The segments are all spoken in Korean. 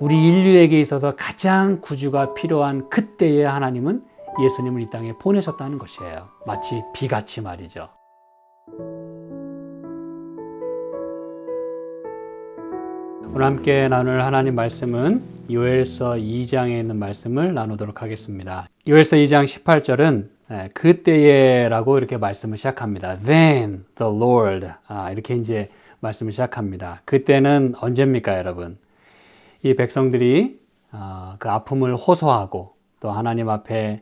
우리 인류에게 있어서 가장 구주가 필요한 그때에 하나님은 예수님을 이 땅에 보내셨다는 것이에요. 마치 비같이 말이죠. 오늘 함께 나눌 하나님 말씀은 요엘서 2장에 있는 말씀을 나누도록 하겠습니다. 요엘서 2장 18절은 그때에라고 이렇게 말씀을 시작합니다. Then the Lord 이렇게 이제 말씀을 시작합니다. 그때는 언제입니까, 여러분? 이 백성들이 그 아픔을 호소하고 또 하나님 앞에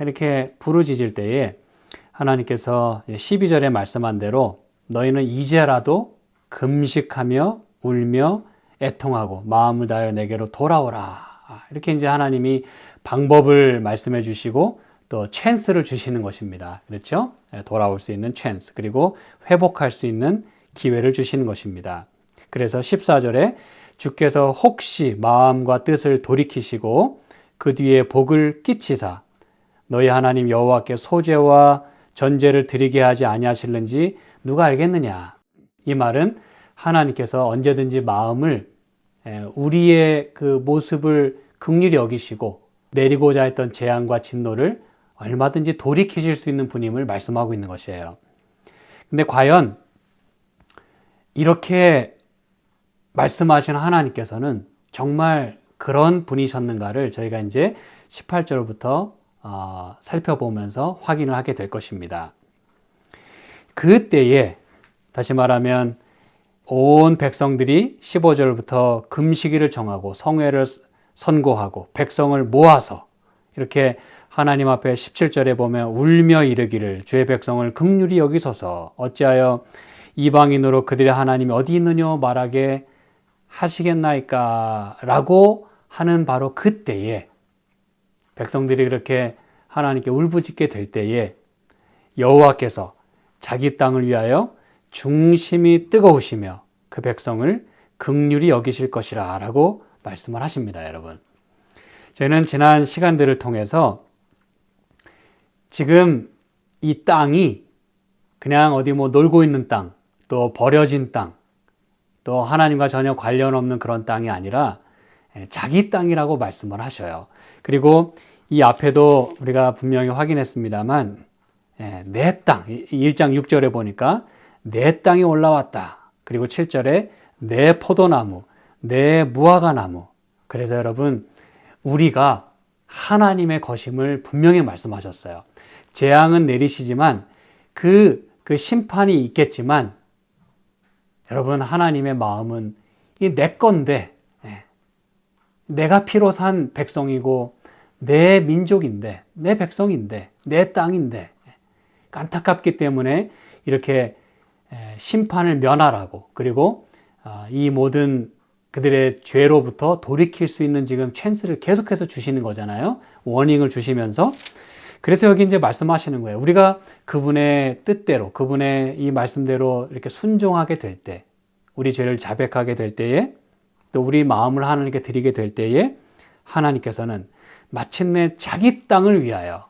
이렇게 부르짖을 때에 하나님께서 12절에 말씀한 대로 너희는 이제라도 금식하며 울며 애통하고 마음을 다하여 내게로 돌아오라. 이렇게 이제 하나님이 방법을 말씀해 주시고 또 찬스를 주시는 것입니다. 그렇죠? 돌아올 수 있는 찬스, 그리고 회복할 수 있는 기회를 주시는 것입니다. 그래서 14절에 주께서 혹시 마음과 뜻을 돌이키시고 그 뒤에 복을 끼치사 너희 하나님 여호와께 소제와 전제를 드리게 하지 아니하실는지 누가 알겠느냐. 이 말은 하나님께서 언제든지 마음을 우리의 그 모습을 긍휼히 여기시고 내리고자 했던 재앙과 진노를 얼마든지 돌이키실 수 있는 분임을 말씀하고 있는 것이에요. 근데 과연 이렇게 말씀하신 하나님께서는 정말 그런 분이셨는가를 저희가 이제 18절부터 살펴보면서 확인을 하게 될 것입니다. 그때에 다시 말하면 온 백성들이 15절부터 금식일을 정하고 성회를 선고하고 백성을 모아서 이렇게 하나님 앞에 17절에 보면 울며 이르기를 주의 백성을 긍휼히 여기소서 어찌하여 이방인으로 그들의 하나님이 어디 있느냐 말하게 하시겠나이까 라고 하는 바로 그때에 백성들이 그렇게 하나님께 울부짖게 될 때에 여호와께서 자기 땅을 위하여 중심이 뜨거우시며 그 백성을 긍휼히 여기실 것이라 라고 말씀을 하십니다, 여러분. 저는 지난 시간들을 통해서 지금 이 땅이 그냥 어디 놀고 있는 땅, 또 버려진 땅, 또 하나님과 전혀 관련 없는 그런 땅이 아니라 자기 땅이라고 말씀을 하셔요. 그리고 이 앞에도 우리가 분명히 확인했습니다만 내 땅, 1장 6절에 보니까 내 땅이 올라왔다. 그리고 7절에 내 포도나무, 내 무화과나무. 그래서 여러분 우리가 하나님의 것임을 분명히 말씀하셨어요. 재앙은 내리시지만 그 심판이 있겠지만 여러분 하나님의 마음은 이 내 건데 내가 피로 산 백성이고 내 민족인데 내 백성인데 내 땅인데 안타깝기 때문에 이렇게 심판을 면하라고 그리고 이 모든 그들의 죄로부터 돌이킬 수 있는 지금 찬스를 계속해서 주시는 거잖아요. 워닝을 주시면서 그래서 여기 이제 말씀하시는 거예요. 우리가 그분의 뜻대로 그분의 이 말씀대로 이렇게 순종하게 될 때 우리 죄를 자백하게 될 때에 또 우리 마음을 하나님께 드리게 될 때에 하나님께서는 마침내 자기 땅을 위하여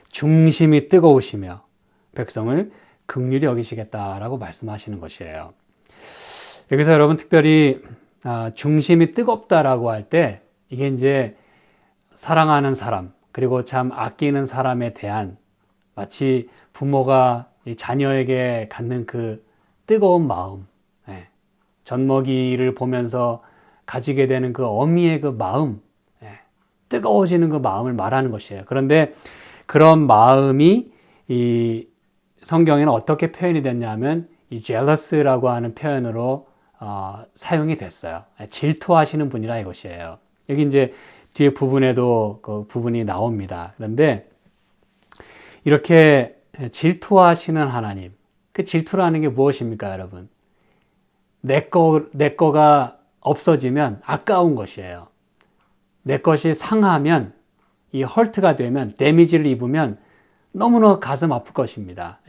중심이 뜨거우시며 백성을 긍휼히 여기시겠다라고 말씀하시는 것이에요. 여기서 여러분 특별히 중심이 뜨겁다라고 할 때 이게 이제 사랑하는 사람 그리고 참 아끼는 사람에 대한 마치 부모가 자녀에게 갖는 그 뜨거운 마음, 젖먹이를 보면서 가지게 되는 그 어미의 그 마음, 뜨거워지는 그 마음을 말하는 것이에요. 그런데 그런 마음이 이 성경에는 어떻게 표현이 됐냐면 이 jealous라고 하는 표현으로 사용이 됐어요. 질투하시는 분이라 이것이에요. 여기 이제 뒤에 부분에도 그 부분이 나옵니다. 그런데 이렇게 질투하시는 하나님, 그 질투라는 게 무엇입니까, 여러분? 내 거가 없어지면 아까운 것이에요. 내 것이 상하면 이 헐트가 되면 데미지를 입으면 너무나 가슴 아플 것입니다.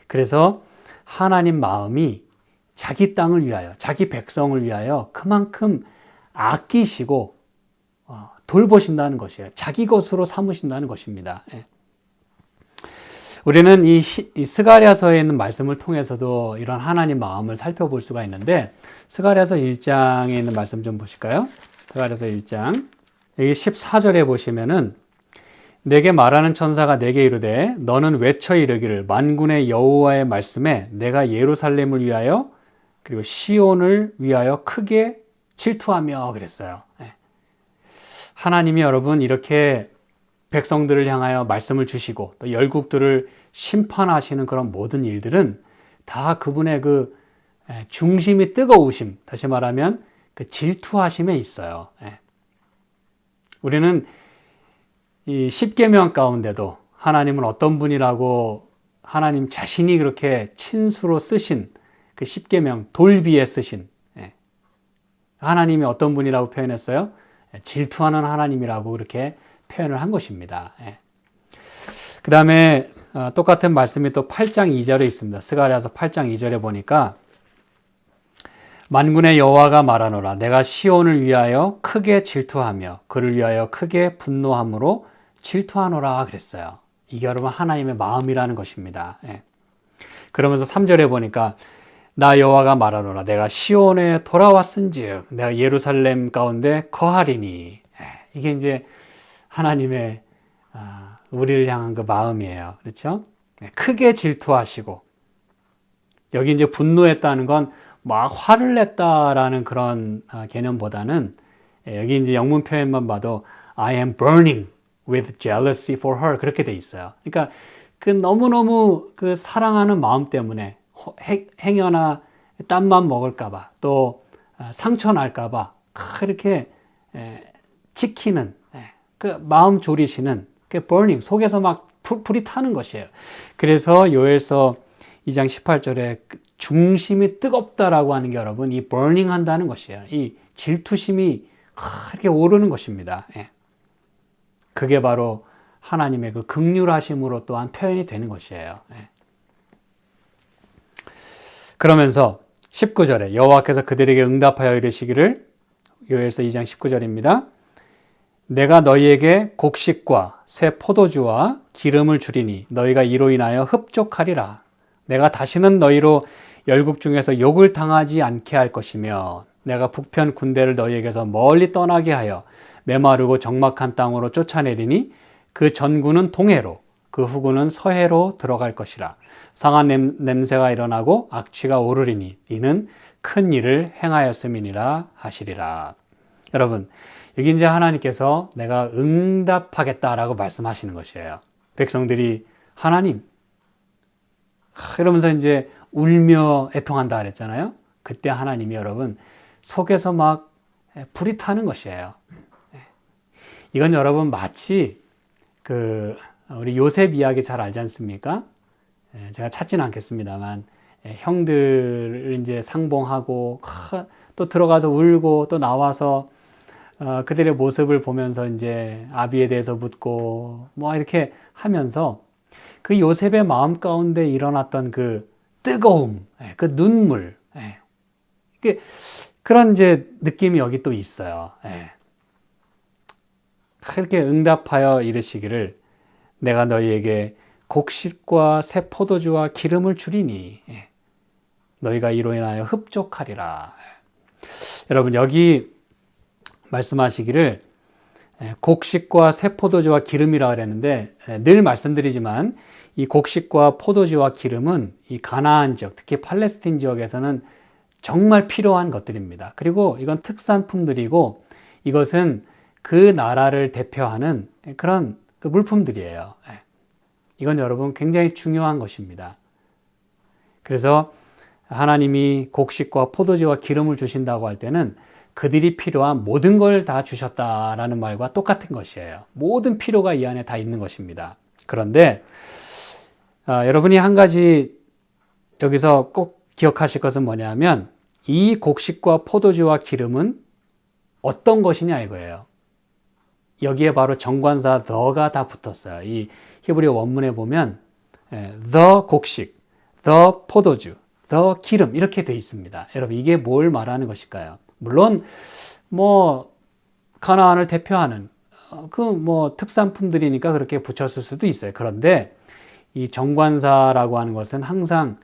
그래서 하나님 마음이 자기 땅을 위하여 자기 백성을 위하여 그만큼 아끼시고 돌보신다는 것이에요. 자기 것으로 삼으신다는 것입니다. 우리는 이 스가랴서에 있는 말씀을 통해서도 이런 하나님 마음을 살펴볼 수가 있는데, 스가랴서 1장에 있는 말씀 좀 보실까요? 스가랴서 1장 여기 14절에 보시면은, 내게 말하는 천사가 내게 이르되 너는 외쳐 이르기를 만군의 여호와의 말씀에 내가 예루살렘을 위하여 그리고 시온을 위하여 크게 질투하며 그랬어요. 하나님이 여러분 이렇게 백성들을 향하여 말씀을 주시고 또 열국들을 심판하시는 그런 모든 일들은 다 그분의 그 중심이 뜨거우심, 다시 말하면 그 질투하심에 있어요. 우리는 이 십계명 가운데도 하나님은 어떤 분이라고 하나님 자신이 그렇게 친수로 쓰신 그 십계명 돌비에 쓰신 하나님이 어떤 분이라고 표현했어요? 질투하는 하나님이라고 그렇게 표현을 한 것입니다. 그 다음에 똑같은 말씀이 또 8장 2절에 있습니다. 스가랴서 8장 2절에 보니까 만군의 여호와가 말하노라 내가 시온을 위하여 크게 질투하며 그를 위하여 크게 분노함으로 질투하노라 그랬어요. 이게 여러분 하나님의 마음이라는 것입니다. 그러면서 3절에 보니까 나 여호와가 말하노라 내가 시온에 돌아왔은즉 내가 예루살렘 가운데 거하리니. 이게 이제 하나님의 우리를 향한 그 마음이에요. 그렇죠? 크게 질투하시고, 여기 이제 분노했다는 건 막 화를 냈다라는 그런 개념보다는 여기 이제 영문 표현만 봐도 I am burning with jealousy for her 그렇게 돼 있어요. 그러니까 그 너무너무 그 사랑하는 마음 때문에 행여나 땀만 먹을까봐 또 상처 날까봐 그렇게 지키는 그 마음 졸이시는 그 burning 속에서 막 불이 타는 것이에요. 그래서 요엘서 2장 18절에 중심이 뜨겁다라고 하는 게 여러분 이 burning 한다는 것이에요. 이 질투심이 그렇게 오르는 것입니다. 그게 바로 하나님의 그 긍휼하심으로 또한 표현이 되는 것이에요. 그러면서 19절에 여호와께서 그들에게 응답하여 이르시기를, 요엘서 2장 19절입니다. 내가 너희에게 곡식과 새 포도주와 기름을 주리니 너희가 이로 인하여 흡족하리라. 내가 다시는 너희로 열국 중에서 욕을 당하지 않게 할 것이며 내가 북편 군대를 너희에게서 멀리 떠나게 하여 메마르고 적막한 땅으로 쫓아내리니 그 전구는 동해로 그 후구는 서해로 들어갈 것이라. 상한 냄새가 일어나고 악취가 오르리니 이는 큰 일을 행하였음이니라 하시리라. 여러분, 여기 이제 하나님께서 내가 응답하겠다라고 말씀하시는 것이에요. 백성들이 하나님 이러면서 이제 울며 애통한다 그랬잖아요. 그때 하나님이 여러분 속에서 막 불이 타는 것이에요. 이건 여러분 마치 그 우리 요셉 이야기 잘 알지 않습니까? 제가 찾지는 않겠습니다만 형들을 이제 상봉하고 또 들어가서 울고 또 나와서 그들의 모습을 보면서 이제 아비에 대해서 묻고 뭐 이렇게 하면서 그 요셉의 마음 가운데 일어났던 그 뜨거움, 그 눈물, 그런 이제 느낌이 여기 또 있어요. 그렇게 응답하여 이르시기를 내가 너희에게 곡식과 새 포도주와 기름을 주리니 너희가 이로 인하여 흡족하리라. 여러분 여기 말씀하시기를 곡식과 새 포도주와 기름이라 그랬는데 늘 말씀드리지만 이 곡식과 포도주와 기름은 이 가나안 지역, 특히 팔레스틴 지역에서는 정말 필요한 것들입니다. 그리고 이건 특산품들이고 이것은 그 나라를 대표하는 그런 그 물품들이에요. 이건 여러분 굉장히 중요한 것입니다. 그래서 하나님이 곡식과 포도주와 기름을 주신다고 할 때는 그들이 필요한 모든 걸 다 주셨다라는 말과 똑같은 것이에요. 모든 필요가 이 안에 다 있는 것입니다. 그런데 여러분이 한 가지 여기서 꼭 기억하실 것은 뭐냐면 이 곡식과 포도주와 기름은 어떤 것이냐 이거예요. 여기에 바로 정관사 the가 다 붙었어요. 이 히브리어 원문에 보면 the 곡식, the 포도주, the 기름 이렇게 되어 있습니다. 여러분 이게 뭘 말하는 것일까요? 물론 뭐 가나안을 대표하는 그 뭐 특산품들이니까 그렇게 붙였을 수도 있어요. 그런데 이 정관사라고 하는 것은 항상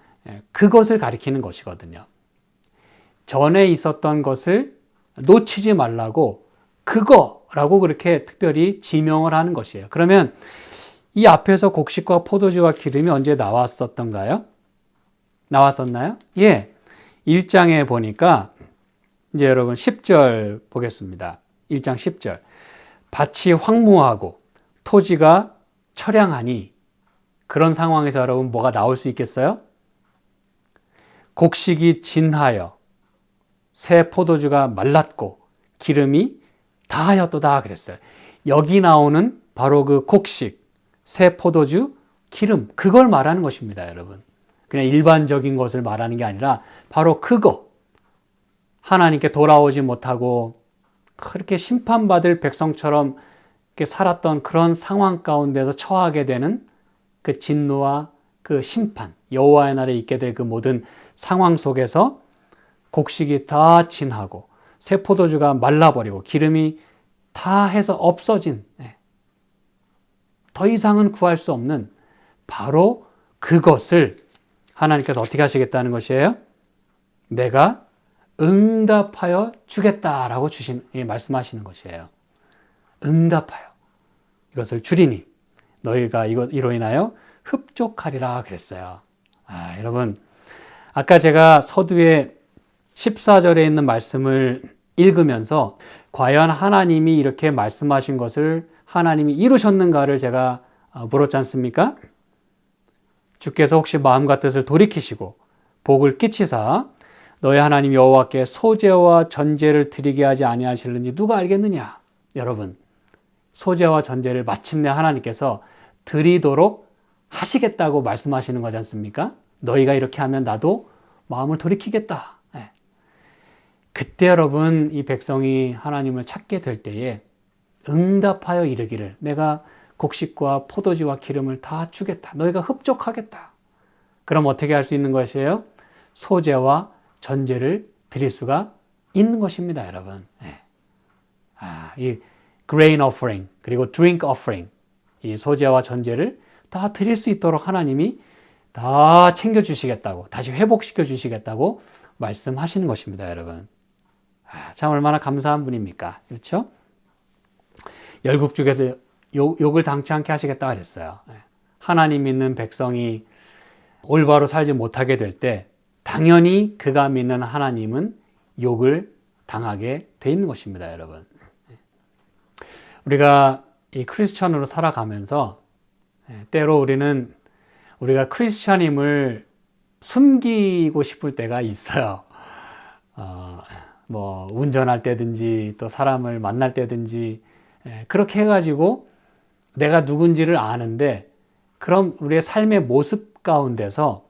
그것을 가리키는 것이거든요. 전에 있었던 것을 놓치지 말라고 그거라고 그렇게 특별히 지명을 하는 것이에요. 그러면 이 앞에서 곡식과 포도주와 기름이 언제 나왔었던가요? 나왔었나요? 예. 1장에 보니까 이제 여러분 10절 보겠습니다. 1장 10절. 밭이 황무하고 토지가 처량하니 그런 상황에서 여러분 뭐가 나올 수 있겠어요? 곡식이 진하여 새 포도주가 말랐고 기름이 다하였도다 그랬어요. 여기 나오는 바로 그 곡식, 새 포도주, 기름 그걸 말하는 것입니다, 여러분. 그냥 일반적인 것을 말하는 게 아니라 바로 그거. 하나님께 돌아오지 못하고 그렇게 심판받을 백성처럼 이렇게 살았던 그런 상황 가운데서 처하게 되는 그 진노와 그 심판, 여호와의 날에 있게 될 그 모든 상황 속에서 곡식이 다 진하고 새 포도주가 말라버리고 기름이 다 해서 없어진, 더 이상은 구할 수 없는 바로 그것을 하나님께서 어떻게 하시겠다는 것이에요? 내가 응답하여 주겠다라고 말씀하시는 것이에요. 응답하여. 이것을 주리니 너희가 이로 인하여 흡족하리라 그랬어요. 여러분, 아까 제가 서두에 14절에 있는 말씀을 읽으면서 과연 하나님이 이렇게 말씀하신 것을 하나님이 이루셨는가를 제가 물었지 않습니까? 주께서 혹시 마음과 뜻을 돌이키시고 복을 끼치사 너희 하나님 여호와께 소제와 전제를 드리게 하지 아니하실는지 누가 알겠느냐? 여러분, 소제와 전제를 마침내 하나님께서 드리도록 하시겠다고 말씀하시는 거지 않습니까? 너희가 이렇게 하면 나도 마음을 돌이키겠다. 그때 여러분 이 백성이 하나님을 찾게 될 때에 응답하여 이르기를 내가 곡식과 포도주와 기름을 다 주겠다. 너희가 흡족하겠다. 그럼 어떻게 할 수 있는 것이에요? 소제와 전제를 드릴 수가 있는 것입니다, 여러분. 이 grain offering 그리고 drink offering 이 소제와 전제를 다 드릴 수 있도록 하나님이 다 챙겨주시겠다고 다시 회복시켜 주시겠다고 말씀하시는 것입니다, 여러분. 참 얼마나 감사한 분입니까? 그렇죠? 열국중에서 욕을 당치 않게 하시겠다 그랬어요. 하나님 믿는 백성이 올바로 살지 못하게 될 때 당연히 그가 믿는 하나님은 욕을 당하게 돼 있는 것입니다, 여러분. 우리가 이 크리스천으로 살아가면서 때로 우리가 크리스천임을 숨기고 싶을 때가 있어요. 뭐 운전할 때든지 또 사람을 만날 때든지 그렇게 해가지고 내가 누군지를 아는데 그럼 우리의 삶의 모습 가운데서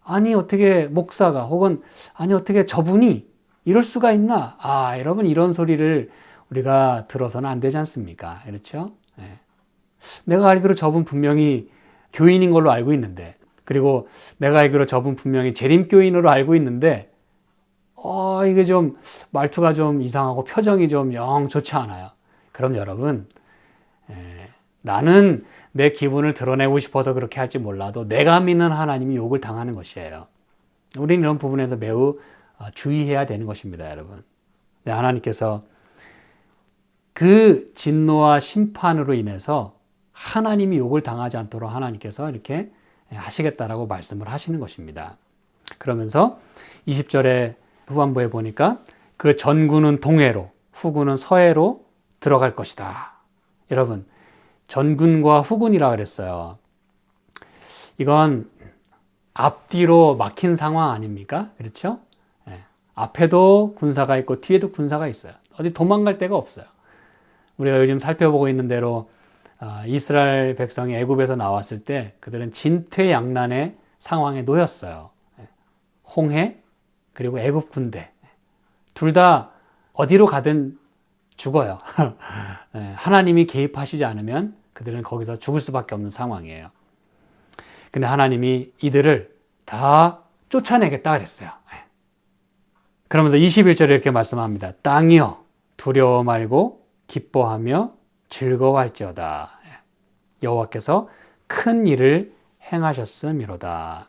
아니 어떻게 목사가 혹은 아니 어떻게 저분이 이럴 수가 있나? 여러분 이런 소리를 우리가 들어서는 안 되지 않습니까? 그렇죠? 내가 알기로 저분 분명히 교인인 걸로 알고 있는데 그리고 내가 알기로 저분 분명히 재림교인으로 알고 있는데 이게 좀 말투가 좀 이상하고 표정이 좀 영 좋지 않아요. 그럼 여러분 나는 내 기분을 드러내고 싶어서 그렇게 할지 몰라도 내가 믿는 하나님이 욕을 당하는 것이에요. 우리는 이런 부분에서 매우 주의해야 되는 것입니다, 여러분. 하나님께서 그 진노와 심판으로 인해서 하나님이 욕을 당하지 않도록 하나님께서 이렇게 하시겠다라고 말씀을 하시는 것입니다. 그러면서 20절에 후반부에 보니까 그 전구는 동해로 후군은 서해로 들어갈 것이다. 여러분, 전군과 후군이라 그랬어요. 이건 앞뒤로 막힌 상황 아닙니까? 그렇죠? 앞에도 군사가 있고 뒤에도 군사가 있어요. 어디 도망갈 데가 없어요. 우리가 요즘 살펴보고 있는 대로 이스라엘 백성이 애굽에서 나왔을 때 그들은 진퇴양난의 상황에 놓였어요. 홍해 그리고 애굽 군대 둘 다 어디로 가든 죽어요. 하나님이 개입하시지 않으면 그들은 거기서 죽을 수밖에 없는 상황이에요. 근데 하나님이 이들을 다 쫓아내겠다 그랬어요. 그러면서 21절에 이렇게 말씀합니다. 땅이여 두려워 말고 기뻐하며 즐거워할지어다. 여호와께서 큰 일을 행하셨음이로다.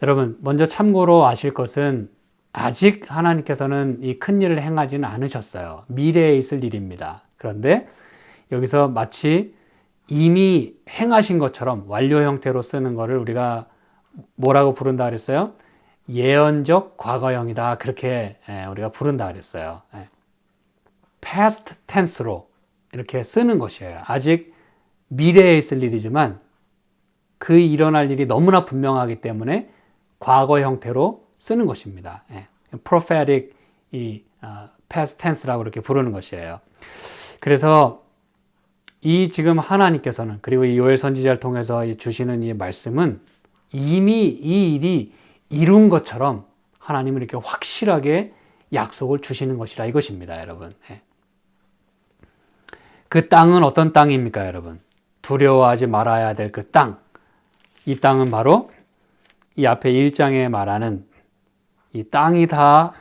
여러분, 먼저 참고로 아실 것은 아직 하나님께서는 이 큰 일을 행하지는 않으셨어요. 미래에 있을 일입니다. 그런데 여기서 마치 이미 행하신 것처럼 완료 형태로 쓰는 것을 우리가 뭐라고 부른다 그랬어요? 예언적 과거형이다. 그렇게 우리가 부른다 그랬어요. past tense로 이렇게 쓰는 것이에요. 아직 미래에 있을 일이지만 그 일어날 일이 너무나 분명하기 때문에 과거 형태로 쓰는 것입니다. prophetic past tense라고 이렇게 부르는 것이에요. 그래서 이 지금 하나님께서는 그리고 이 요엘 선지자를 통해서 주시는 이 말씀은 이미 이 일이 이룬 것처럼 하나님은 이렇게 확실하게 약속을 주시는 것이라 이것입니다, 여러분. 그 땅은 어떤 땅입니까, 여러분? 두려워하지 말아야 될 그 땅. 이 땅은 바로 이 앞에 1장에 말하는 이 땅이 다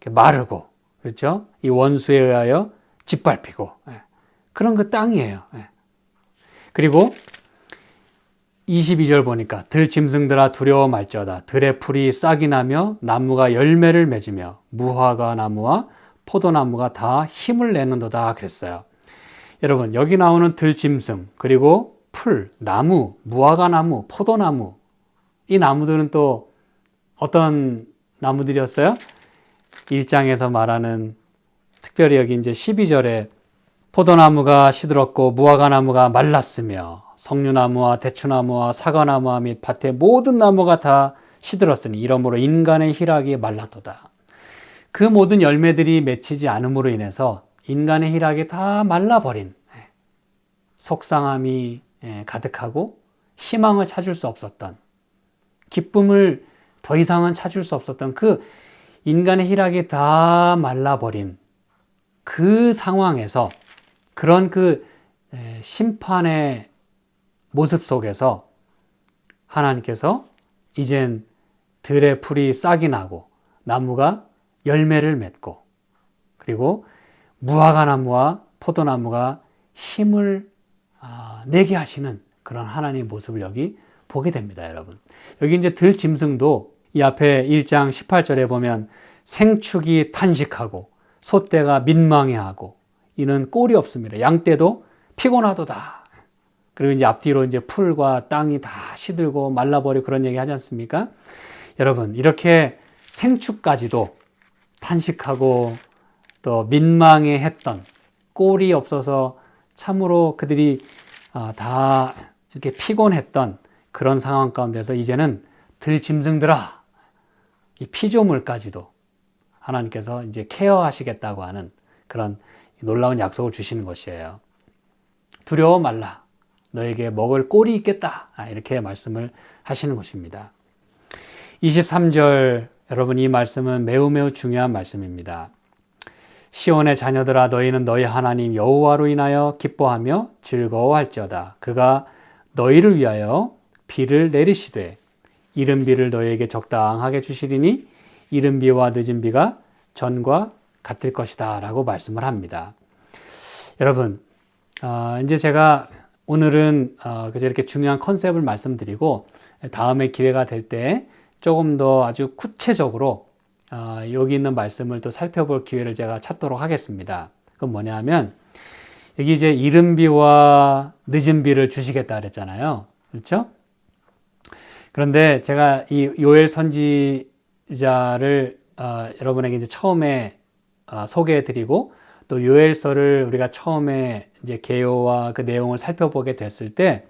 마르고, 그렇죠? 이 원수에 의하여 짓밟히고, 그런 그 땅이에요. 그리고 22절 보니까 들짐승들아 두려워 말지어다. 들의 풀이 싹이 나며 나무가 열매를 맺으며 무화과 나무와 포도나무가 다 힘을 내는도다 그랬어요. 여러분, 여기 나오는 들짐승, 그리고 풀, 나무, 무화과 나무, 포도나무, 이 나무들은 또 어떤 나무들이었어요? 1장에서 말하는, 특별히 여기 이제 12절에 포도나무가 시들었고 무화과 나무가 말랐으며 석류나무와 대추나무와 사과나무와 및 밭의 모든 나무가 다 시들었으니 이러므로 인간의 희락이 말랐도다. 그 모든 열매들이 맺히지 않음으로 인해서 인간의 희락이 다 말라버린, 속상함이 가득하고 희망을 찾을 수 없었던, 기쁨을 더 이상은 찾을 수 없었던 그 인간의 희락이 다 말라버린 그 상황에서, 그런 그 심판의 모습 속에서 하나님께서 이젠 들의 풀이 싹이 나고 나무가 열매를 맺고, 그리고 무화과 나무와 포도나무가 힘을 내게 하시는 그런 하나님의 모습을 여기 보게 됩니다, 여러분. 여기 이제 들짐승도 이 앞에 1장 18절에 보면 생축이 탄식하고 소떼가 민망해하고 이는 꼴이 없습니다. 양떼도 피곤하도다. 그리고 이제 앞뒤로 이제 풀과 땅이 다 시들고 말라버리고 그런 얘기 하지 않습니까? 여러분, 이렇게 생축까지도 탄식하고 또 민망해했던, 꼴이 없어서 참으로 그들이 다 이렇게 피곤했던 그런 상황 가운데서 이제는 들짐승들아, 이 피조물까지도 하나님께서 이제 케어하시겠다고 하는 그런 놀라운 약속을 주시는 것이에요. 두려워 말라. 너에게 먹을 꼴이 있겠다. 이렇게 말씀을 하시는 것입니다. 23절, 여러분, 이 말씀은 매우 중요한 말씀입니다. 시온의 자녀들아 너희는 너희 하나님 여호와로 인하여 기뻐하며 즐거워할지어다. 그가 너희를 위하여 비를 내리시되 이른 비를 너희에게 적당하게 주시리니 이른 비와 늦은 비가 전과 같을 것이다 라고 말씀을 합니다. 여러분, 이제 제가 오늘은 그래서 이렇게 중요한 컨셉을 말씀드리고 다음에 기회가 될 때 조금 더 아주 구체적으로 여기 있는 말씀을 또 살펴볼 기회를 제가 찾도록 하겠습니다. 그건 뭐냐 하면 여기 이제 이른 비와 늦은 비를 주시겠다 그랬잖아요. 그렇죠? 그런데 제가 이 요엘 선지자를 여러분에게 이제 처음에 소개해드리고 또 요엘서를 우리가 처음에 이제 개요와 그 내용을 살펴보게 됐을 때,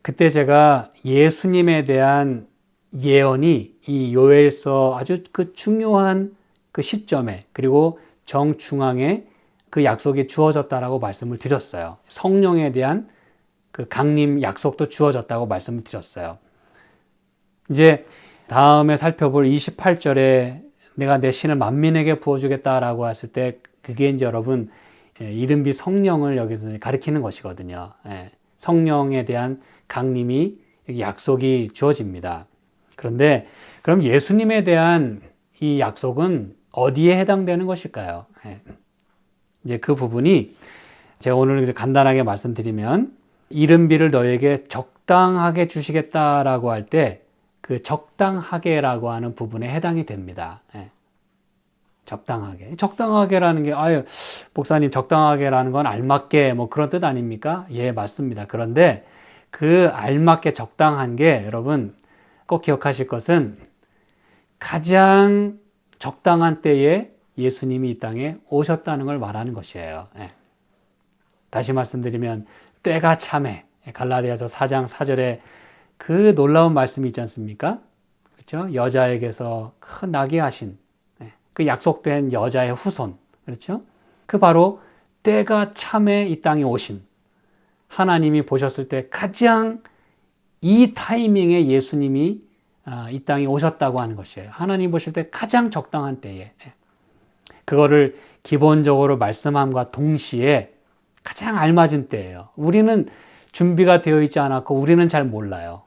그때 제가 예수님에 대한 예언이 이 요엘서 아주 그 중요한 그 시점에, 그리고 정중앙에 그 약속이 주어졌다라고 말씀을 드렸어요. 성령에 대한 그 강림 약속도 주어졌다고 말씀을 드렸어요. 이제 다음에 살펴볼 28절에 내가 내 신을 만민에게 부어주겠다라고 했을 때, 그게 이제 여러분 이른비 성령을 여기서 가리키는 것이거든요. 성령에 대한 강림이 약속이 주어집니다. 그런데 그럼 예수님에 대한 이 약속은 어디에 해당되는 것일까요? 이제 그 부분이 제가 오늘 간단하게 말씀드리면 이른 비를 너에게 적당하게 주시겠다라고 할 때 그 적당하게라고 하는 부분에 해당이 됩니다. 예. 적당하게. 적당하게라는 게 목사님 적당하게라는 건 알맞게 뭐 그런 뜻 아닙니까? 예, 맞습니다. 그런데 그 알맞게 적당한 게 여러분 꼭 기억하실 것은 가장 적당한 때에 예수님이 이 땅에 오셨다는 걸 말하는 것이에요. 예. 다시 말씀드리면 때가 참에 갈라디아서 4장 4절에 그 놀라운 말씀이 있지 않습니까? 그렇죠? 여자에게서 큰 나게 하신 그 약속된 여자의 후손, 그렇죠? 그 바로 때가 참에 이 땅에 오신 하나님이 보셨을 때 가장 이 타이밍에 예수님이 이 땅에 오셨다고 하는 것이에요. 하나님 보실 때 가장 적당한 때에 그거를 기본적으로 말씀함과 동시에 가장 알맞은 때예요. 우리는 준비가 되어 있지 않았고 우리는 잘 몰라요.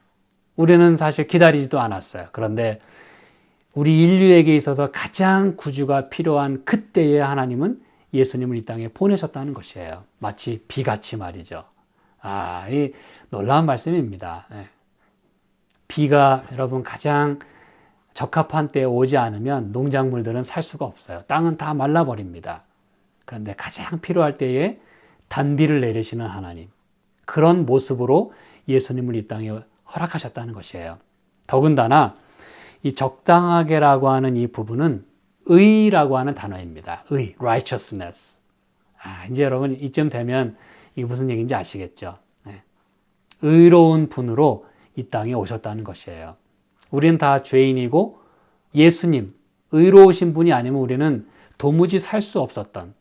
우리는 사실 기다리지도 않았어요. 그런데 우리 인류에게 있어서 가장 구주가 필요한 그때에 하나님은 예수님을 이 땅에 보내셨다는 것이에요. 마치 비같이 말이죠. 이 놀라운 말씀입니다. 비가 여러분 가장 적합한 때에 오지 않으면 농작물들은 살 수가 없어요. 땅은 다 말라버립니다. 그런데 가장 필요할 때에 단비를 내리시는 하나님. 그런 모습으로 예수님을 이 땅에 허락하셨다는 것이에요. 더군다나 이 적당하게라고 하는 이 부분은 의라고 하는 단어입니다. 의, righteousness. 이제 여러분 이쯤 되면 이게 무슨 얘기인지 아시겠죠? 의로운 분으로 이 땅에 오셨다는 것이에요. 우리는 다 죄인이고 예수님, 의로우신 분이 아니면 우리는 도무지 살 수 없었던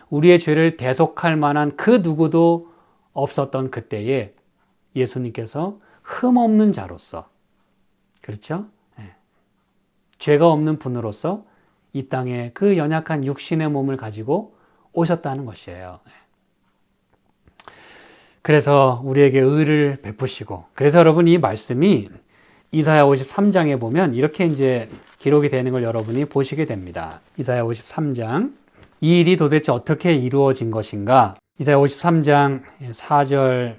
우리의 죄를 대속할 만한 그 누구도 없었던 그때에 예수님께서 흠없는 자로서 그렇죠? 죄가 없는 분으로서 이 땅에 그 연약한 육신의 몸을 가지고 오셨다는 것이에요. 그래서 우리에게 의를 베푸시고 그래서 여러분 이 말씀이 이사야 53장에 보면 이렇게 이제 기록이 되는 걸 여러분이 보시게 됩니다. 이사야 53장 이 일이 도대체 어떻게 이루어진 것인가? 이사야 53장 4절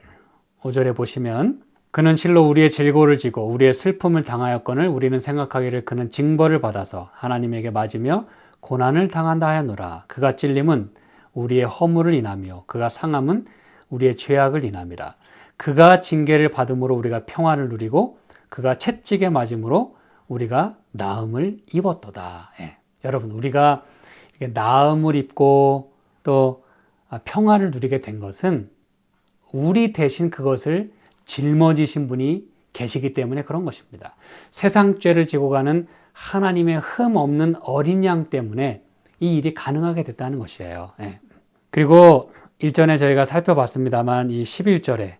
5절에 보시면 그는 실로 우리의 질고를 지고 우리의 슬픔을 당하였거늘 우리는 생각하기를 그는 징벌을 받아서 하나님에게 맞으며 고난을 당한다 하였노라. 그가 찔림은 우리의 허물을 인하며 그가 상함은 우리의 죄악을 인함이라. 그가 징계를 받음으로 우리가 평화를 누리고 그가 채찍에 맞음으로 우리가 나음을 입었도다. 여러분 우리가 이렇게 나음을 입고 또 평화를 누리게 된 것은 우리 대신 그것을 짊어지신 분이 계시기 때문에 그런 것입니다. 세상 죄를 지고 가는 하나님의 흠 없는 어린 양 때문에 이 일이 가능하게 됐다는 것이에요. 그리고 일전에 저희가 살펴봤습니다만 이 11절에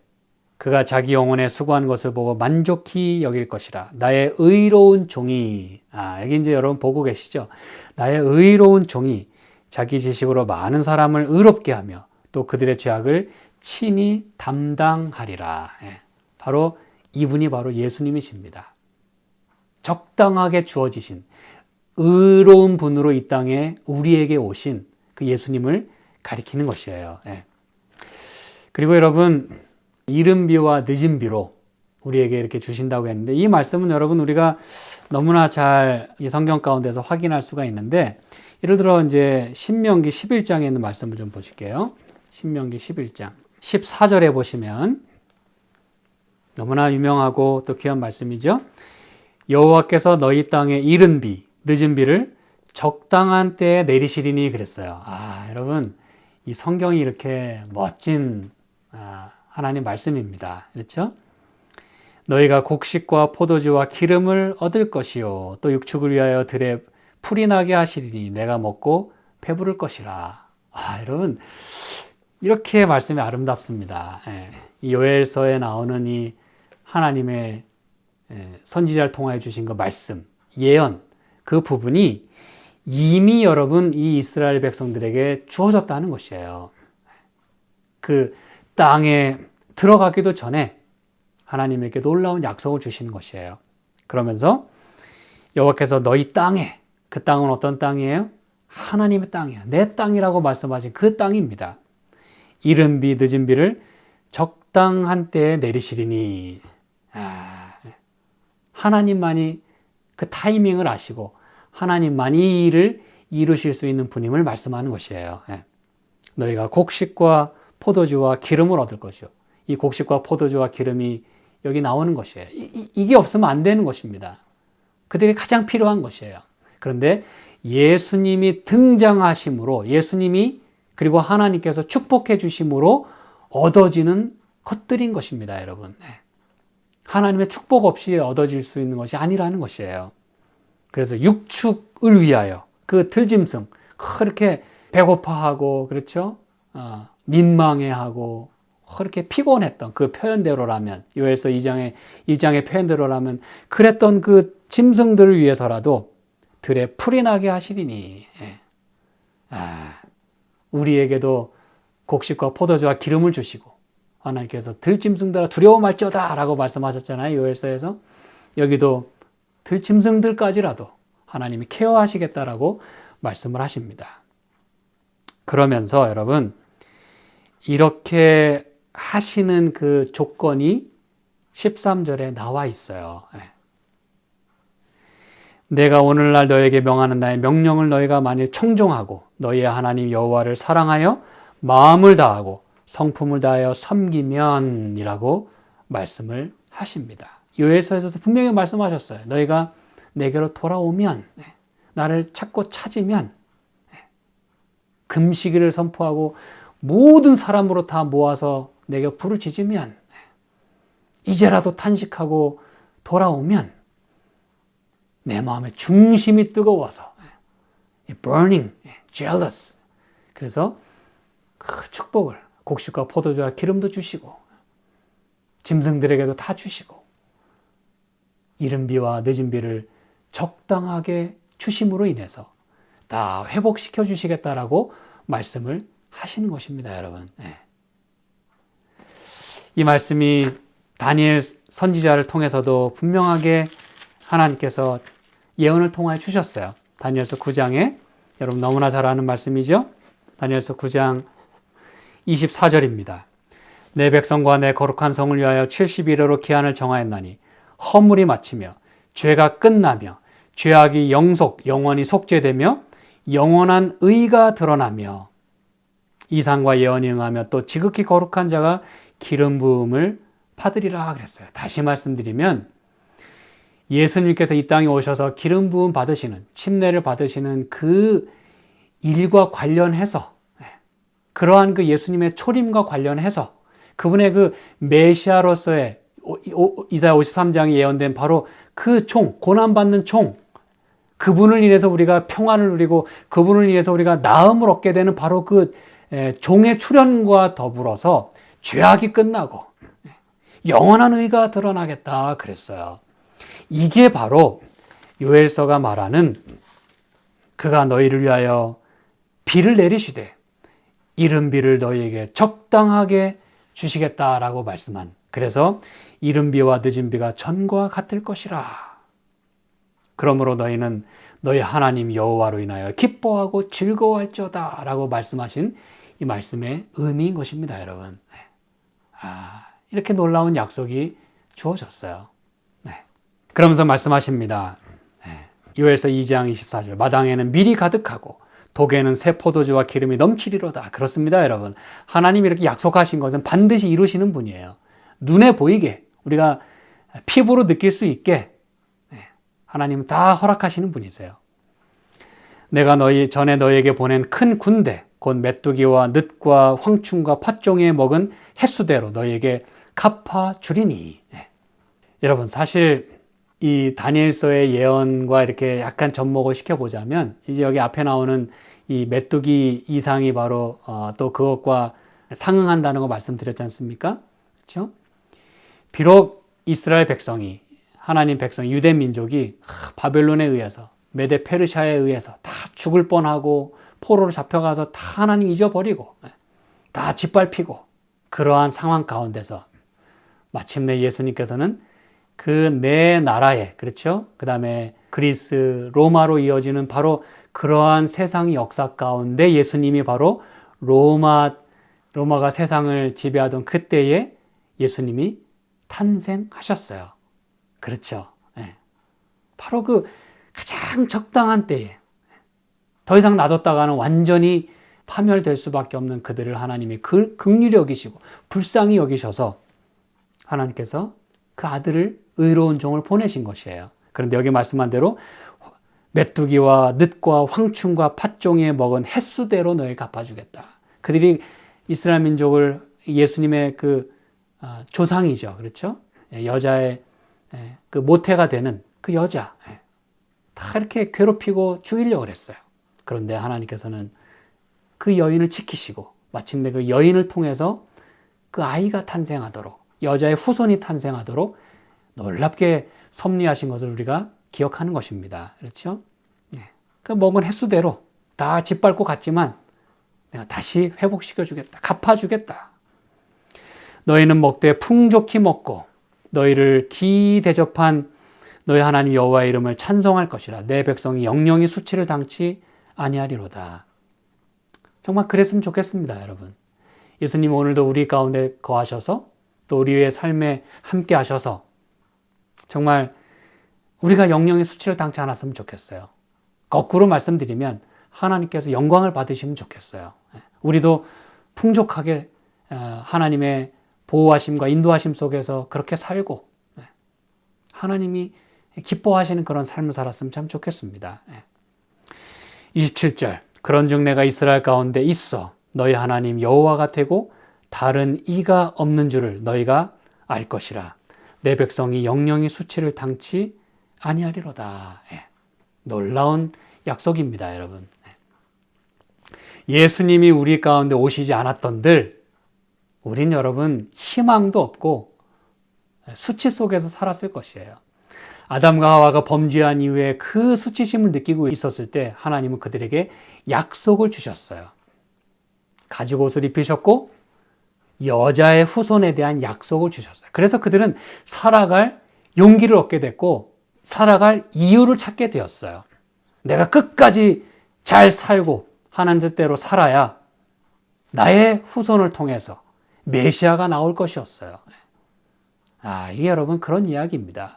그가 자기 영혼에 수고한 것을 보고 만족히 여길 것이라. 나의 의로운 종이 여기 이제 여러분 보고 계시죠? 나의 의로운 종이 자기 지식으로 많은 사람을 의롭게 하며 또 그들의 죄악을 친히 담당하리라. 바로 이분이 바로 예수님이십니다. 적당하게 주어지신 의로운 분으로 이 땅에 우리에게 오신 그 예수님을 가리키는 것이에요. 그리고 여러분 이른 비와 늦은 비로 우리에게 이렇게 주신다고 했는데 이 말씀은 여러분 우리가 너무나 잘 이 성경 가운데서 확인할 수가 있는데 예를 들어 이제 신명기 11장에 있는 말씀을 좀 보실게요. 신명기 11장 14절에 보시면 너무나 유명하고 또 귀한 말씀이죠. 여호와께서 너희 땅에 이른 비, 늦은 비를 적당한 때에 내리시리니 그랬어요. 여러분 이 성경이 이렇게 멋진 하나님 말씀입니다. 그렇죠? 너희가 곡식과 포도주와 기름을 얻을 것이요 또 육축을 위하여 들에 풀이 나게 하시리니 내가 먹고 배부를 것이라. 여러분 이렇게 말씀이 아름답습니다. 이 요엘서에 나오는 이 하나님의 선지자를 통하여 주신 그 말씀, 예언 그 부분이 이미 여러분 이 이스라엘 백성들에게 주어졌다는 것이에요. 그 땅에 들어가기도 전에 하나님에게 놀라운 약속을 주시는 것이에요. 그러면서 여호와께서 너희 땅에 그 땅은 어떤 땅이에요? 하나님의 땅이야. 내 땅이라고 말씀하신 그 땅입니다. 이른 비 늦은 비를 적당히 적당한 때에 내리시리니. 하나님만이 그 타이밍을 아시고 하나님만이 이 일을 이루실 수 있는 분임을 말씀하는 것이에요. 너희가 곡식과 포도주와 기름을 얻을 것이요. 이 곡식과 포도주와 기름이 여기 나오는 것이에요. 이게 없으면 안 되는 것입니다. 그들이 가장 필요한 것이에요. 그런데 예수님이 등장하심으로, 예수님이 그리고 하나님께서 축복해 주심으로 얻어지는 것들인 것입니다, 여러분. 하나님의 축복 없이 얻어질 수 있는 것이 아니라는 것이에요. 그래서 육축을 위하여 그 들짐승, 그렇게 배고파하고, 그렇죠? 민망해하고, 그렇게 피곤했던 그 표현대로라면, 요엘서 1장의 표현대로라면, 그랬던 그 짐승들을 위해서라도 들에 풀이 나게 하시리니. 우리에게도 곡식과 포도주와 기름을 주시고, 하나님께서 들짐승들아 두려워 말지어다 라고 말씀하셨잖아요, 요엘서에서. 여기도 들짐승들까지라도 하나님이 케어하시겠다라고 말씀을 하십니다. 그러면서 여러분, 이렇게 하시는 그 조건이 13절에 나와 있어요. 내가 오늘날 너에게 명하는 나의 명령을 너희가 만일 청종하고 너희의 하나님 여호와를 사랑하여 마음을 다하고 성품을 다하여 섬기면 이라고 말씀을 하십니다. 요엘서에서도 분명히 말씀하셨어요. 너희가 내게로 돌아오면, 나를 찾고 찾으면, 금식일을 선포하고 모든 사람으로 다 모아서 내게 부르짖으면, 이제라도 탄식하고 돌아오면 내 마음의 중심이 뜨거워서 burning, jealous. 그래서 그 축복을 곡식과 포도주와 기름도 주시고 짐승들에게도 다 주시고 이른 비와 늦은 비를 적당하게 주심으로 인해서 다 회복시켜 주시겠다라고 말씀을 하시는 것입니다, 여러분. 이 말씀이 다니엘 선지자를 통해서도 분명하게 하나님께서 예언을 통하여 주셨어요. 다니엘서 9장에 여러분 너무나 잘 아는 말씀이죠. 다니엘서 9장 24절입니다. 내 백성과 내 거룩한 성을 위하여 70일으로 기한을 정하였나니 허물이 마치며 죄가 끝나며 죄악이 영원히 속죄되며 영원한 의가 드러나며 이상과 예언이 응하며 또 지극히 거룩한 자가 기름 부음을 받으리라 그랬어요. 다시 말씀드리면 예수님께서 이 땅에 오셔서 기름 부음 받으시는, 침례를 받으시는 그 일과 관련해서, 그러한 그 예수님의 초림과 관련해서 그분의 그 메시아로서의 이사야 53장에 예언된 바로 그 총, 고난받는 총, 그분을 인해서 우리가 평안을 누리고 그분을 인해서 우리가 나음을 얻게 되는 바로 그 종의 출현과 더불어서 죄악이 끝나고 영원한 의가 드러나겠다 그랬어요. 이게 바로 요엘서가 말하는 그가 너희를 위하여 비를 내리시되 이른 비를 너희에게 적당하게 주시겠다라고 말씀한, 그래서 이른 비와 늦은 비가 전과 같을 것이라. 그러므로 너희는 너희 하나님 여호와로 인하여 기뻐하고 즐거워할지어다 라고 말씀하신 이 말씀의 의미인 것입니다, 여러분. 이렇게 놀라운 약속이 주어졌어요. 그러면서 말씀하십니다. 요엘서 2장 24절 마당에는 밀이 가득하고 독에는 새 포도주와 기름이 넘치리로다. 그렇습니다, 여러분. 하나님이 이렇게 약속하신 것은 반드시 이루시는 분이에요. 눈에 보이게, 우리가 피부로 느낄 수 있게 하나님은 다 허락하시는 분이세요. 내가 전에 너희에게 보낸 큰 군대, 곧 메뚜기와 늑과 황충과 팥종에 먹은 횟수대로 너희에게 갚아 주리니. 여러분, 사실 이 다니엘서의 예언과 이렇게 약간 접목을 시켜보자면, 이제 여기 앞에 나오는 이 메뚜기 이상이 바로 또 그것과 상응한다는 거 말씀드렸지 않습니까? 그렇죠? 비록 이스라엘 백성이, 하나님 백성, 유대 민족이 바벨론에 의해서, 메데 페르시아에 의해서 다 죽을 뻔하고 포로로 잡혀가서 다 하나님 잊어버리고 다 짓밟히고 그러한 상황 가운데서 마침내 예수님께서는 그 내 나라에, 그렇죠? 그 다음에 그리스, 로마로 이어지는 바로 그러한 세상의 역사 가운데 예수님이 바로 로마가 세상을 지배하던 그때에 예수님이 탄생하셨어요. 그렇죠. 예. 바로 그 가장 적당한 때에 더 이상 놔뒀다가는 완전히 파멸될 수밖에 없는 그들을 하나님이 긍휼히 여기시고 불쌍히 여기셔서 하나님께서 그 아들을 의로운 종을 보내신 것이에요. 그런데 여기 말씀한 대로 메뚜기와 늑과 황충과 팥종에 먹은 횟수대로 너희 갚아주겠다. 그들이 이스라엘 민족을 예수님의 그 조상이죠. 그렇죠? 여자의 그 모태가 되는 그 여자 다 이렇게 괴롭히고 죽이려고 그랬어요. 그런데 하나님께서는 그 여인을 지키시고 마침내 그 여인을 통해서 그 아이가 탄생하도록 여자의 후손이 탄생하도록 놀랍게 섭리하신 것을 우리가 기억하는 것입니다. 그렇죠? 그 먹은 횟수대로 다 짓밟고 갔지만 내가 다시 회복시켜 주겠다. 갚아주겠다. 너희는 먹되 풍족히 먹고 너희를 기 대접한 너희 하나님 여호와의 이름을 찬송할 것이라. 내 백성이 영영이 수치를 당치 아니하리로다. 정말 그랬으면 좋겠습니다, 여러분. 예수님 오늘도 우리 가운데 거하셔서 또 우리의 삶에 함께 하셔서 정말 우리가 영영의 수치를 당치 않았으면 좋겠어요. 거꾸로 말씀드리면 하나님께서 영광을 받으시면 좋겠어요. 우리도 풍족하게 하나님의 보호하심과 인도하심 속에서 그렇게 살고 하나님이 기뻐하시는 그런 삶을 살았으면 참 좋겠습니다. 27절 그런즉 내가 이스라엘 가운데 있어 너희 하나님 여호와가 되고 다른 이가 없는 줄을 너희가 알 것이라. 내 백성이 영영이 수치를 당치 아니하리로다. 놀라운 약속입니다, 여러분. 예수님이 우리 가운데 오시지 않았던들 우린 여러분 희망도 없고 수치 속에서 살았을 것이에요. 아담과 하와가 범죄한 이후에 그 수치심을 느끼고 있었을 때 하나님은 그들에게 약속을 주셨어요. 가죽 옷을 입히셨고 여자의 후손에 대한 약속을 주셨어요. 그래서 그들은 살아갈 용기를 얻게 됐고 살아갈 이유를 찾게 되었어요. 내가 끝까지 잘 살고 하나님 뜻대로 살아야 나의 후손을 통해서 메시아가 나올 것이었어요. 이게 여러분 그런 이야기입니다.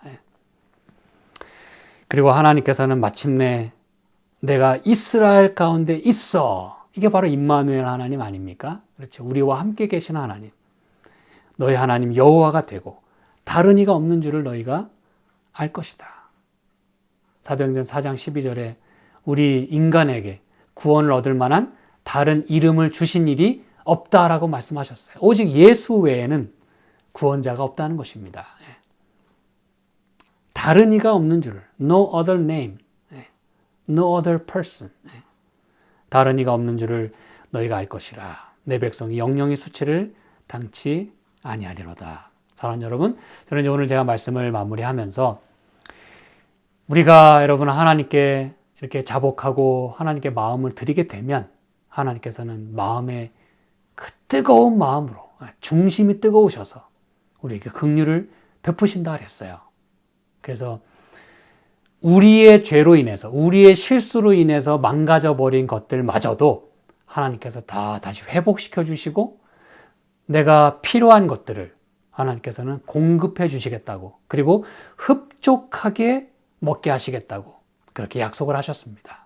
그리고 하나님께서는 마침내 내가 이스라엘 가운데 있어. 이게 바로 임마누엘 하나님 아닙니까? 그렇죠. 우리와 함께 계신 하나님. 너희 하나님 여호와가 되고 다른 이가 없는 줄을 너희가 알 것이다. 사도행전 4장 12절에 우리 인간에게 구원을 얻을 만한 다른 이름을 주신 일이 없다라고 말씀하셨어요. 오직 예수 외에는 구원자가 없다는 것입니다. 다른 이가 없는 줄을 no other name, no other person 다른 이가 없는 줄을 너희가 알 것이라. 내 백성이 영영의 수치를 당치 아니하리로다. 사랑하는 여러분, 저는 이제 오늘 제가 말씀을 마무리하면서 우리가 여러분 하나님께 이렇게 자복하고 하나님께 마음을 드리게 되면 하나님께서는 마음에 그 뜨거운 마음으로 중심이 뜨거우셔서 우리에게 긍휼을 베푸신다 그랬어요. 그래서 우리의 죄로 인해서 우리의 실수로 인해서 망가져버린 것들마저도 하나님께서 다 다시 회복시켜 주시고 내가 필요한 것들을 하나님께서는 공급해 주시겠다고 그리고 흡족하게 먹게 하시겠다고 그렇게 약속을 하셨습니다.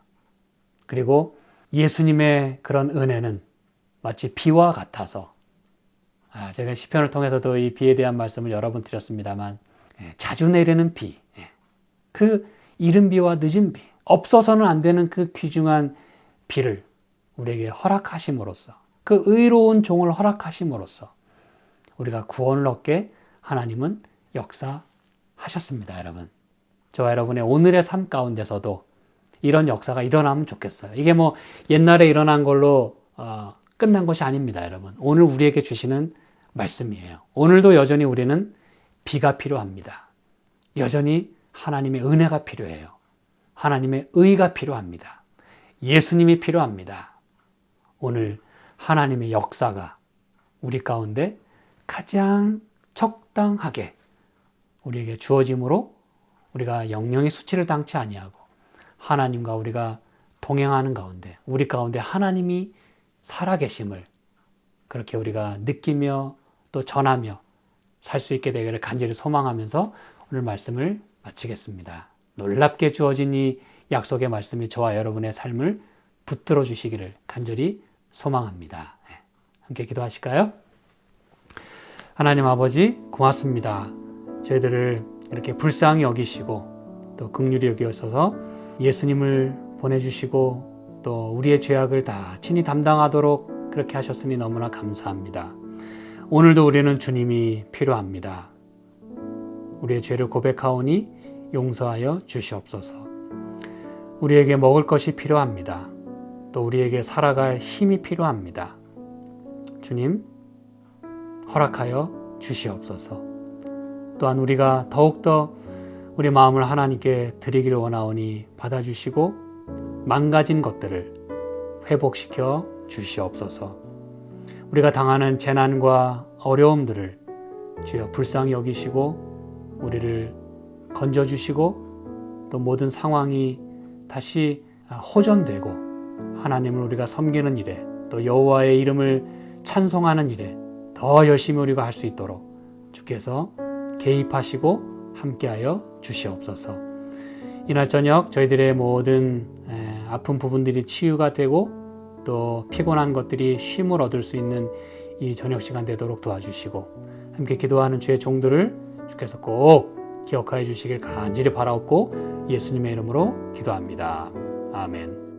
그리고 예수님의 그런 은혜는 마치 비와 같아서 제가 시편을 통해서도 이 비에 대한 말씀을 여러 번 드렸습니다만 자주 내리는 비, 그 이른 비와 늦은 비, 없어서는 안 되는 그 귀중한 비를 우리에게 허락하심으로써 그 의로운 종을 허락하심으로써 우리가 구원을 얻게 하나님은 역사하셨습니다. 여러분, 저와 여러분의 오늘의 삶 가운데서도 이런 역사가 일어나면 좋겠어요. 이게 뭐 옛날에 일어난 걸로 끝난 것이 아닙니다. 여러분, 오늘 우리에게 주시는 말씀이에요. 오늘도 여전히 우리는 비가 필요합니다. 여전히 하나님의 은혜가 필요해요. 하나님의 의가 필요합니다. 예수님이 필요합니다. 오늘 하나님의 역사가 우리 가운데 가장 적당하게 우리에게 주어짐으로 우리가 영영의 수치를 당치 아니하고 하나님과 우리가 동행하는 가운데 우리 가운데 하나님이 살아계심을 그렇게 우리가 느끼며 또 전하며 살 수 있게 되기를 간절히 소망하면서 오늘 말씀을 마치겠습니다. 놀랍게 주어진 이 약속의 말씀이 저와 여러분의 삶을 붙들어 주시기를 간절히 소망합니다. 함께 기도하실까요? 하나님 아버지 고맙습니다. 저희들을 이렇게 불쌍히 여기시고 또 긍휼히 여기셔서 예수님을 보내주시고 또 우리의 죄악을 다 친히 담당하도록 그렇게 하셨으니 너무나 감사합니다. 오늘도 우리는 주님이 필요합니다. 우리의 죄를 고백하오니 용서하여 주시옵소서. 우리에게 먹을 것이 필요합니다. 또 우리에게 살아갈 힘이 필요합니다. 주님, 허락하여 주시옵소서. 또한 우리가 더욱더 우리 마음을 하나님께 드리기를 원하오니 받아주시고 망가진 것들을 회복시켜 주시옵소서. 우리가 당하는 재난과 어려움들을 주여 불쌍히 여기시고 우리를 건져주시고 또 모든 상황이 다시 호전되고 하나님을 우리가 섬기는 일에 또 여호와의 이름을 찬송하는 일에 더 열심히 우리가 할 수 있도록 주께서 개입하시고 함께하여 주시옵소서. 이날 저녁 저희들의 모든 아픈 부분들이 치유가 되고 또 피곤한 것들이 쉼을 얻을 수 있는 이 저녁 시간 되도록 도와주시고 함께 기도하는 주의 종들을 주께서 꼭 기억하여 주시길 간절히 바라옵고 예수님의 이름으로 기도합니다. 아멘.